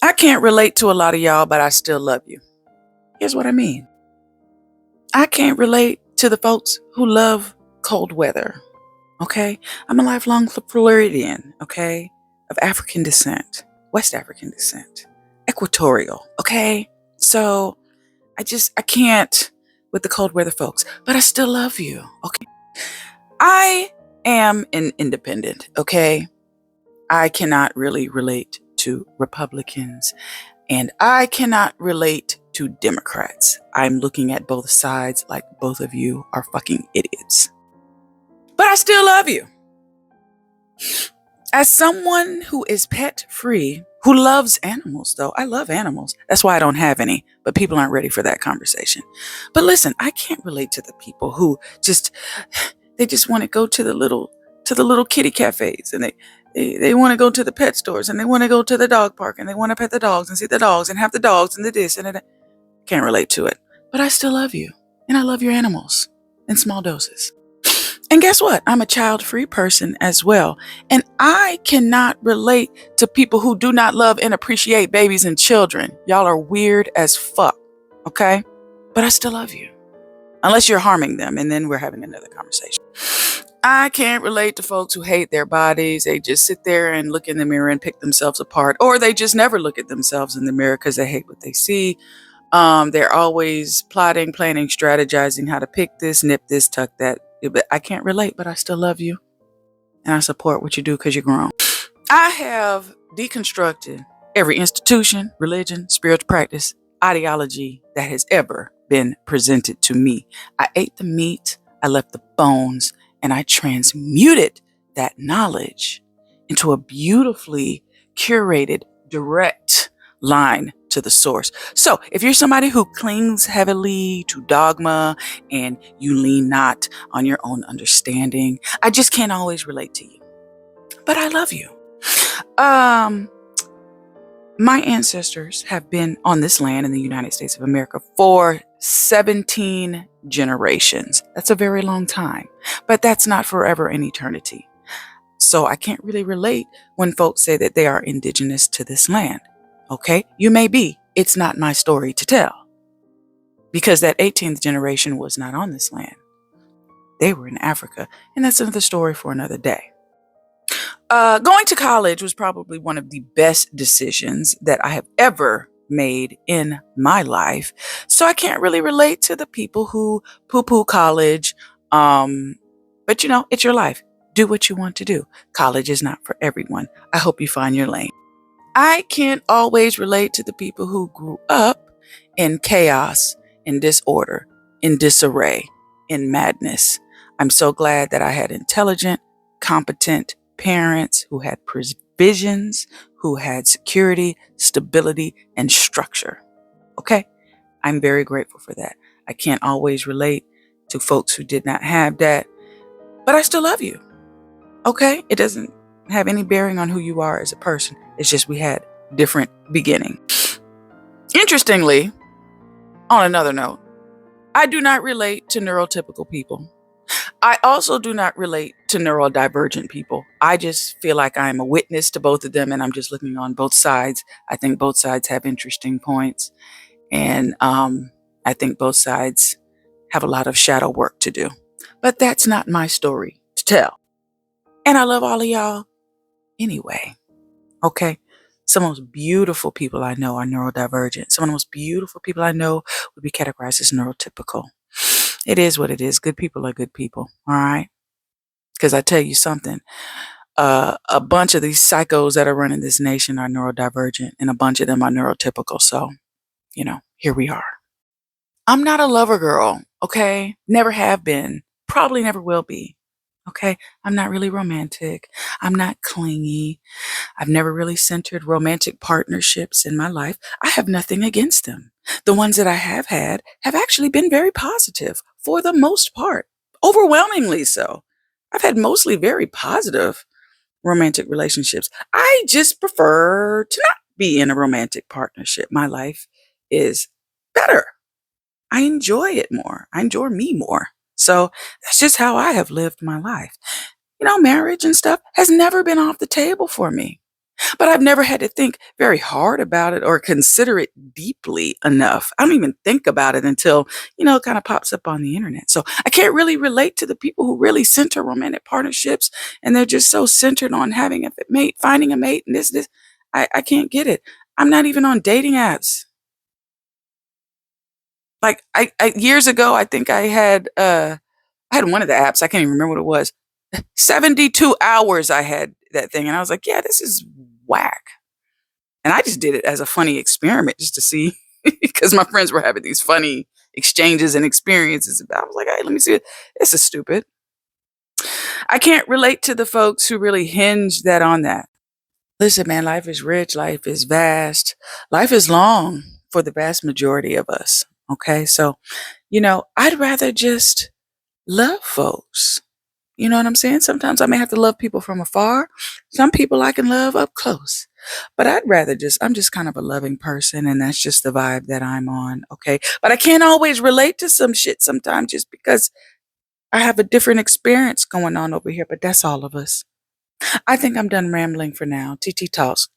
I can't relate to a lot of y'all, but I still love you. Here's what I mean. I can't relate to the folks who love cold weather. Okay? I'm a lifelong Floridian, okay? Of African descent, West African descent, equatorial, okay? So I can't with the cold weather folks, but I still love you, okay? I am an independent, okay? I cannot really relate to Republicans, and I cannot relate to Democrats. I'm looking at both sides like both of you are fucking idiots. But I still love you. As someone who is pet free, who loves animals, though, I love animals. That's why I don't have any, but people aren't ready for that conversation. But listen, I can't relate to the people who they just want to go to the little kitty cafes, and they want to go to the pet stores, and they want to go to the dog park, and they want to pet the dogs and see the dogs and have the dogs and the this and that. Can't relate to it. But I still love you, and I love your animals in small doses. And guess what? I'm a child-free person as well. And I cannot relate to people who do not love and appreciate babies and children. Y'all are weird as fuck, okay? But I still love you. Unless you're harming them, and then we're having another conversation. I can't relate to folks who hate their bodies. They just sit there and look in the mirror and pick themselves apart. Or they just never look at themselves in the mirror because they hate what they see. They're always plotting, planning, strategizing how to pick this, nip this, tuck that. But I can't relate, but I still love you. And I support what you do because you're grown. I have deconstructed every institution, religion, spiritual practice, ideology that has ever been presented to me. I ate the meat, I left the bones, and I transmuted that knowledge into a beautifully curated, direct line to the source. So if you're somebody who clings heavily to dogma and you lean not on your own understanding, I just can't always relate to you. But I love you. My ancestors have been on this land in the United States of America for 17 generations. That's a very long time, but that's not forever and eternity. So I can't really relate when folks say that they are indigenous to this land. Okay, you may be. It's not my story to tell. Because that 18th generation was not on this land. They were in Africa. And that's another story for another day. Going to college was probably one of the best decisions that I have ever made in my life. So I can't really relate to the people who poo-poo college. But it's your life. Do what you want to do. College is not for everyone. I hope you find your lane. I can't always relate to the people who grew up in chaos, in disorder, in disarray, in madness. I'm so glad that I had intelligent, competent parents who had provisions, who had security, stability, and structure. Okay? I'm very grateful for that. I can't always relate to folks who did not have that, but I still love you. Okay? It doesn't have any bearing on who you are as a person. It's just we had different beginnings. Interestingly, on another note, I do not relate to neurotypical people. I also do not relate to neurodivergent people. I just feel like I'm a witness to both of them, and I'm just looking on both sides. I think both sides have interesting points, and I think both sides have a lot of shadow work to do. But that's not my story to tell. And I love all of y'all anyway. Okay? Some of the most beautiful people I know are neurodivergent. Some of the most beautiful people I know would be categorized as neurotypical. It is what it is. Good people are good people. All right? Because I tell you something, a bunch of these psychos that are running this nation are neurodivergent, and a bunch of them are neurotypical. So, here we are. I'm not a lover girl, okay? Never have been. Probably never will be. Okay? I'm not really romantic. I'm not clingy. I've never really centered romantic partnerships in my life. I have nothing against them. The ones that I have had have actually been very positive for the most part. Overwhelmingly so. I've had mostly very positive romantic relationships. I just prefer to not be in a romantic partnership. My life is better. I enjoy it more. I enjoy me more. So that's just how I have lived my life. Marriage and stuff has never been off the table for me. But I've never had to think very hard about it or consider it deeply enough. I don't even think about it until, it kind of pops up on the internet. So I can't really relate to the people who really center romantic partnerships and they're just so centered on having a mate, finding a mate, and this. I can't get it. I'm not even on dating apps. Like I years ago, I think I had one of the apps. I can't even remember what it was. 72 hours I had that thing, and I was like, yeah, this is whack. And I just did it as a funny experiment just to see, because my friends were having these funny exchanges and experiences. I was like, hey, let me see it. This is stupid. I can't relate to the folks who really hinge that on that. Listen, man, life is rich, life is vast, life is long for the vast majority of us. Okay. So, I'd rather just love folks. You know what I'm saying? Sometimes I may have to love people from afar. Some people I can love up close. But I'm just kind of a loving person, and that's just the vibe that I'm on. Okay. But I can't always relate to some shit sometimes just because I have a different experience going on over here. But that's all of us. I think I'm done rambling for now. TT Talks.